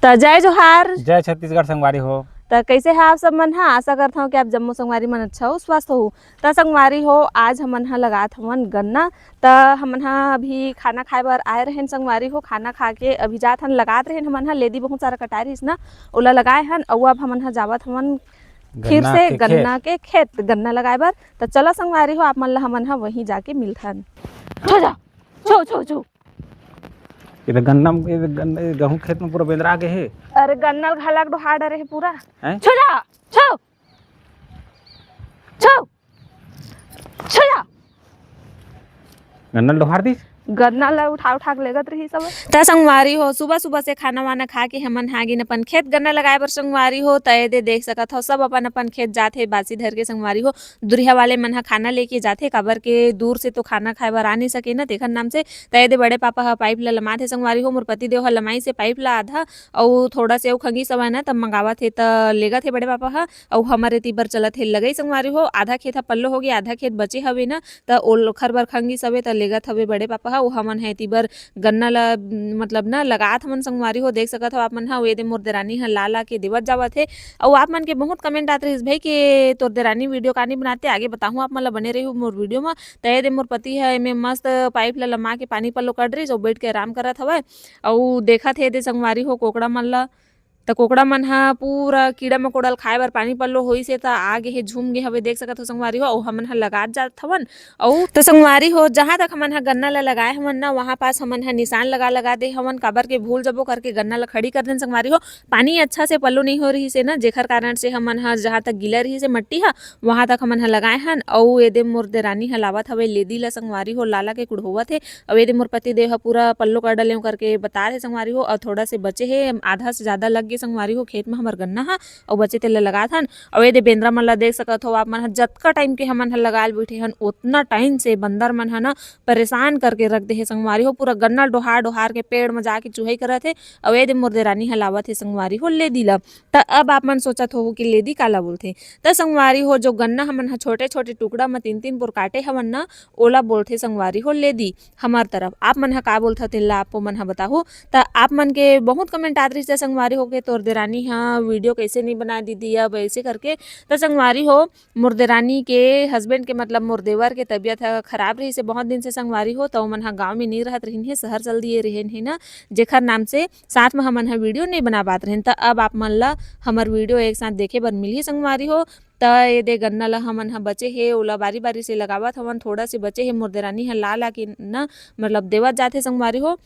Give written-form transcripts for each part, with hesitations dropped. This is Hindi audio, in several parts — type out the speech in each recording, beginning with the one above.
तो जय जोहार, जय छत्तीसगढ़ संगवारी हो। तो कैसे है आप सब मन? हाँ, आशा करता हूँ कि आप जम्मू संगवारी मन अच्छा हो, स्वस्थ हो। तो संगवारी हो, आज हमन हा लगात हवन गन्ना। तो हमन हा अभी खाना खाए बर आए रहें संगवारी हो। खाना खा के अभी जात हन लगात रहें हमन हा। लेदी बहुत सारा कटाए रहीस ना, ओला लगाए हन। और अब हमन हा जावत हवन फिर से गन्ना के खेत गन्ना लगाए बर। तो चलो संगवारी हो, आप मन ला हमन हा वहीं जाके मिलथन। छो जा, छो छो छो। इधर गहूं खेत में पूरा बेंदरा के है। अरे गन्ना घालक डोहा डरे है पूरा। हैं? छो जा, छो छो छो जा। गन्ना लोहार दी गन्ना ला उठा उठा के लेगत रही सब। त संगवारी हो, सुबह सुबह से खाना वाना खा के हमन हागिन अपन खेत गन्ना लगाए बर संगवारी हो। तय दे देख सकत हो सब अपन अपन खेत जाथे बासी धर के संगवारी हो। दुरिया वाले मन हा खाना लेके जाथे, काबर के दूर से तो खाना खाए बर आ नहीं सके ना, तेखर नाम से तय दे बड़े पापा हा पाइप ला लमाथे संगवारी हो। मोर पति देव हा लमाई से पाइप ला आधा और थोड़ा से खंगी सवा ना तब मंगावत हे त लेगत हे बड़े पापा हा। और हमारे तीबर चलत हे लगई संगवारी हो। आधा खेत हा पल्लो हो गया, आधा खेत बचे हवे ना, त ओखर बर खंगी सवे त लेगत हवे बड़े पापा हा। हमन है तीबर गन्ना ला मतलब ना लगात हमन संगवारी हो। देख सकत हो आप मन हा, वे दे मोर देरानी हा ला ला के देवत जावत है। और आप मन के बहुत कमेंट आत रहिस भाई कि तोर देरानी वीडियो कानी बनाते, आगे बताहूं आप मन ला बने रही मोर वीडियो में। तय दे मोर पति है एमे मस्त पाइप ला लमा के पानी पल्लो कड रही और बैठ के आराम करत हवय। और देखत हे दे संगवारी हो कोकड़ा मन ला। त कोकड़ा मन हा पूरा कीड़ा मकोड़ा खाए बर पानी पल्लो होई से त आगे हे झूम गे हवे। देख सकत हो संगवारी हो। और हमन हा लगात जात हवन। और तो संगवारी हो, जहां तक हमन हा गन्ना ला लगाए हमन ना, वहां पास हमन हा निशान लगा लगा दे हवन, काबर के भूल जबो करके गन्ना ला खड़ी कर देन संगवारी हो। पानी अच्छा से पल्लो नहीं हो रही से ना, जेखर कारण से हमन हा जहां तक गीला रही से मट्टी हा वहां तक हमन हा लगाए हन। और एदे मोर देरानी हा लावत हवे लेदी ला संगवारी हो, लाला के कुड़होवत हे। और एदे मोर पति देव हा पूरा पल्लो कर डले करके बता रहे संगवारी हो। और थोड़ा से बचे हे, आधा से ज्यादा लग गए संगवारी हो खेत में हमर गन्ना हा। और बचे तेला लगात हन। और एदे बेंद्रा मन ला देख सकत हो आप मन हा, जतका टाइम के हमन हा लगाल बैठे हन उतना टाइम से बंदर मन हा ना परेशान करके रख दे हे संगवारी हो। पूरा गन्ना डोहार डोहार के पेड़ में जाके चुहई करत हे। और एदे मोर देरानी हा लावत हे संगवारी हो लेदी ला। त अब आप मन सोचत हो कि लेदी काला बोलथे। त संगवारी हो, जो गन्ना हमन हा छोटे छोटे टुकड़ा में तीन तीन पुर काटे हवन ना, ओला बोलथे संगवारी हो लेदी हमार तरफ। आप मन हा का बोलथा तेला आपो मन हा बताहू। त आप मन के बहुत कमेंट आत रही संगवारी हो के तोर देरानी हा वीडियो कैसे नहीं बना दीदी अब ऐसे करके। तो संगवारी हो, मोर देरानी के हस्बैंड के मतलब मोर देवर के तबीयत खराब रही से बहुत दिन से संगवारी हो। तो मन हा गाँव में नहीं रहत रहीन है, शहर चल दिए रहेन है ना, जेखर नाम से साथ में हमन हा वीडियो नहीं बना पात रहेन। त अब आप मन ला हमर वीडियो एक साथ देखे बर मिलही संगवारी हो। त ये दे गन्ना ला हमन हा बचे हे, ओला बारी बारी से लगावत हवन। थोड़ा से बचे हे, मोर देरानी हा ला ला के ना मतलब देवत जाथे संगवारी हो।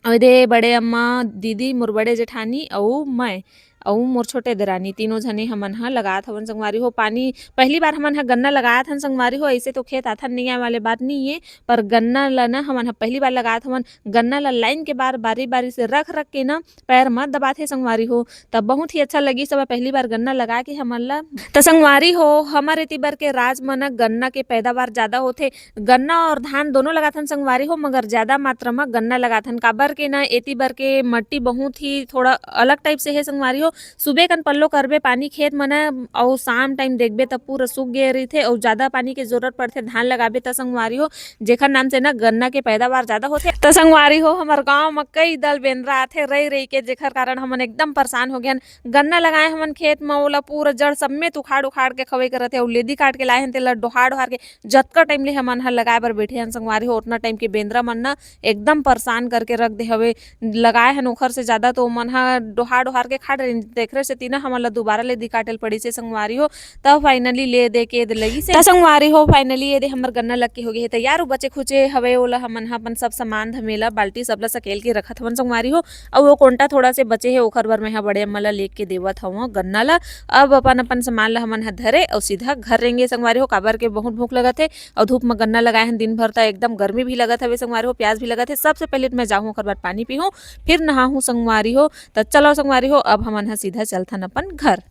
और दे बड़े अम्मा दीदी मोर बड़े जेठानी और मैं और मोर छोटे देरानी तीनों झने हमन हा लगात हवन संगवारी हो। पानी पहली बार हमन हा गन्ना लगात हन संगवारी हो। ऐसे तो खेत आथन नहीं आए वाले बात नहीं है, पर गन्ना ला ना हमन हा पहली बार लगात हवन। गन्ना ला लाइन के बार बारी बारी से रख रख के ना पैर मत दबाथे संगवारी हो। तब बहुत ही अच्छा लगी सब पहली बार गन्ना लगा के हमन ला। तो संगवारी हो, हमारे तिबर के राज मन गन्ना के पैदावार ज्यादा होथे। गन्ना और धान दोनों लगाथन संगवारी हो, मगर ज्यादा मात्रा में गन्ना लगाथन। काबर के ना एती बर के मट्टी बहुत ही थोड़ा अलग टाइप से है संगवारी हो। सुबह कन पल्लो करबे पानी खेत मन और शाम टाइम देखबे त पूरा सूख गए रहीथे। और ज्यादा पानी के जरूरत पड़थे धान लगाबे त संगवारी हो, जेखर नाम से ना गन्ना के पैदावार ज्यादा होथे। त संगवारी हो, हमर गांव में कई दल बेंद्रा आथे रही रही के, जेखर कारण हमन एकदम परेशान हो गए। गन्ना लगाए हमन खेत में, ओला पूरा जड़ समेत उखाड़ उखाड़ के खवे करत है। और लेदी काट के लाए हन तेला डोहार डोहार के जतका टाइम ले हमन हा लगाए बर बैठे हन संगवारी हो, उतना टाइम के बेंद्रा मन ना एकदम परेशान करके रख दे हवे। लगाए हन ओखर से ज्यादा तो मन हा डोहार डोहार के खाड़ रही, देखरे से तीना हमन ला दोबारा ले दी काटेल पड़ी से संगवारी हो। तब फाइनली ले दे के लगी से संगवारी हो। फाइनली ये दे हमर गन्ना लग के हो गए तैयार। बचे खुचे हवे ओला हमन हा अपन सब सामान धमेला बाल्टी सबला सकेल के रखत हवन संगवारी हो। और वो कोंटा थोड़ा से बचे है, ओखर बर में हा बड़े अम्मा ला लेके देवत हव गन्ना ला। अब अपन अपन सामान ला हमन हा धरे और सीधा घर रेंगे संगवारी हो, काबर के बहुत भूख लगत है। और धूप में गन्ना लगाए हैं दिन भर, त एकदम गर्मी भी लगत हवे संगवारी हो, प्यास भी लगत है। सबसे पहले मैं जाऊँ ओखर बर पानी पीहूं, फिर नहाहूं संगवारी हो। त चलो संगवारी हो, अब हमन हा सीधा चलथन अपन घर।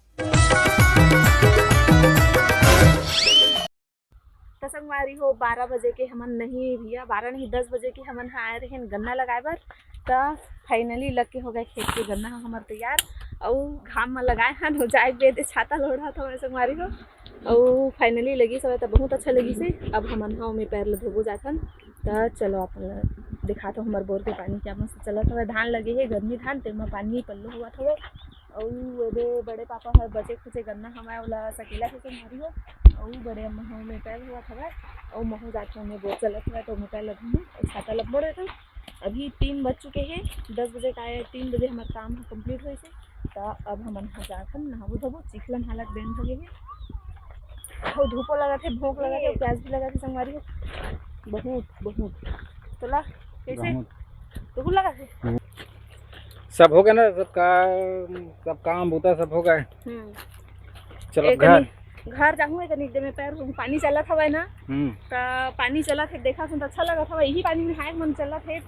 तो संगवारी हो, 12 बजे के हमन नहीं भैया 12 नहीं 10 बजे के हमन हा आए रहे गन्ना लगाए बर। तो फाइनली लग के हो गए खेत के गन्ना हमर तैयार। और घाम में लगाए हन हो जाए बेदे छाता लोढ़ा था संगवारी हो। और फाइनली लगी सब तो बहुत अच्छा लगी से। अब हमन हा में पैर ल धोबो जाथन। तो चलो अपन दिखा तो हमार बोर के पानी क्या मस्त चलत हवे। धान लगे हे गर्मी धान तेमा पानी पल्लू हुआ हवे। अउ एदे बड़े पापा हर बचे खुचे गन्ना हमाय ओला सकेला के संगवारी हो। अउ बड़े अम्मा हो में पैर हुआ हवे। अउ महू जात में बोर चलत हवे तो मोटा लधनु छाता लब मोड़े तो अभी 3 बज चुके हैं। 10 बजे का 3 बजे हमार काम कंप्लीट होइसे। तो अब हमन जाथन नहाबो धोबो चिखलन हालत बेन हो गए है। और धूपो लगा थे भूख लगा थे प्याज भी लगा थे संगवारी हो बहुत चला कैसे तो लगा थे सब हो गया ना, सब काम बूता सब हो गए। चलो घर जाऊँ एक निक में पैर पानी चला था ना तो पानी चला थे देखा सुन अच्छा लगा था। यही पानी में हाय मन चला थे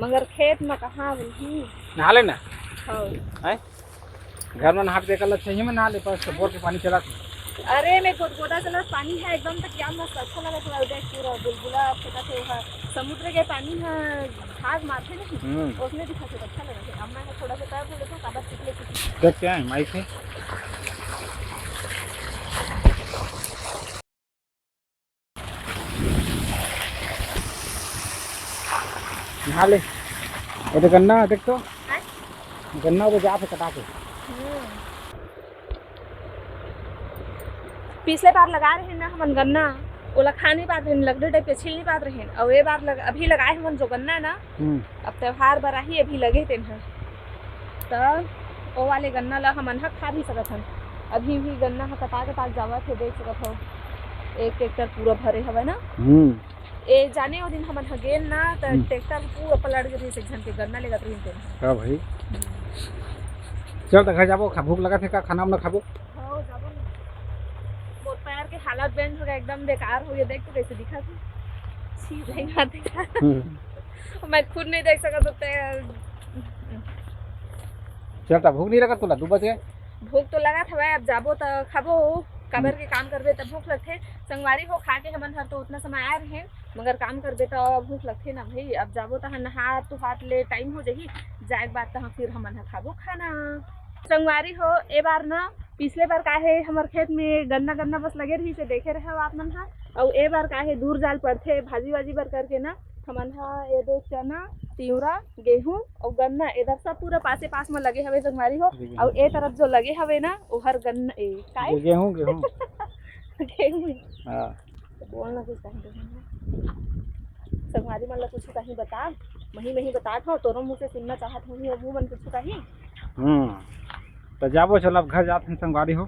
मगर खेत में कहाँ बोली नहा ले ना। हाँ घर में नहा के कल चाहिए मैं नहा ले पास बोर के पानी चला। अरे मैं गोदा चला पानी है एकदम तक क्या मस्त अच्छा लगा था। उधर पूरा बुलबुला फेंका थे वहाँ समुद्र के पानी है घास मारते नहीं उसमें दिखा थे अच्छा लगा था। अब मैं थोड़ा सा पैर बोले तो काबर चिकले देख क्या है माइक से नहा ले। ये तो गन्ना देख तो गन्ना तो जा पे कटा के पिछले बार लगा रहे हैं ना हम गन्ना ओला खा नहीं पाते हैं लगड़े टाइप के छील नहीं पाते रहे। और ये बार अभी लगाए हम जो गन्ना ना अब त्योहार बरा ही अभी लगे थे तो वो वाले गन्ना ला हम खा भी सकत हन। अभी भी गन्ना कटा कटा जावा थे देख सकत हो 1 ट्रैक्टर पूरा भरे हवे ना। ए जाने वो दिन हमन गेल ना तो ट्रैक्टर पूरा पलट गई से झन के गन्ना लेगा तो थे। हां भाई चल तो घर जाबो भूख लगा थे का खाना हमने खाबो। हां जाबो मोर पैर के हालत बेन हो गया एकदम बेकार हो गया। देख तो कैसे दिखा थी छी रहेगा देखा मैं खुद नहीं देख सका तो चल तो भूख नहीं लगा तुला 2 बजे भूख तो लगा था। अब जाबो तो खाबो काबर के काम करबे तब भूख लगथे संगवारी हो खा के हमन हर तो उतना समय आए रहे मगर काम करबे तो भूख लगथे ना भाई। अब जाबो तो नहा तो हाथ ले टाइम हो जाही जाए बात तो फिर हमन खाबो खाना संगवारी हो। ए बार ना पिछले बार का है हमार खेत में गन्ना बस लगे रही से देखे रहे हो आप मन हा। और ए बार का है दूर जाल पड़थे भाजी वाजी बर करके ना हमन हा ये दो चना तिवरा गेहूं और गन्ना इधर सब पूरा पासे पास में लगे हवे संगवारी हो। और ए तरफ जो लगे हवे ना वो हर गन्ना ए काय गेहूं गेहूं हां बोलना कुछ कहीं संगवारी मन ला कुछ कहीं बता मही बता था तोरो मुंह से सुनना चाहत हूं वो मन कुछ कहीं तो जाबो चल अब घर जाते हैं संगवारी हो।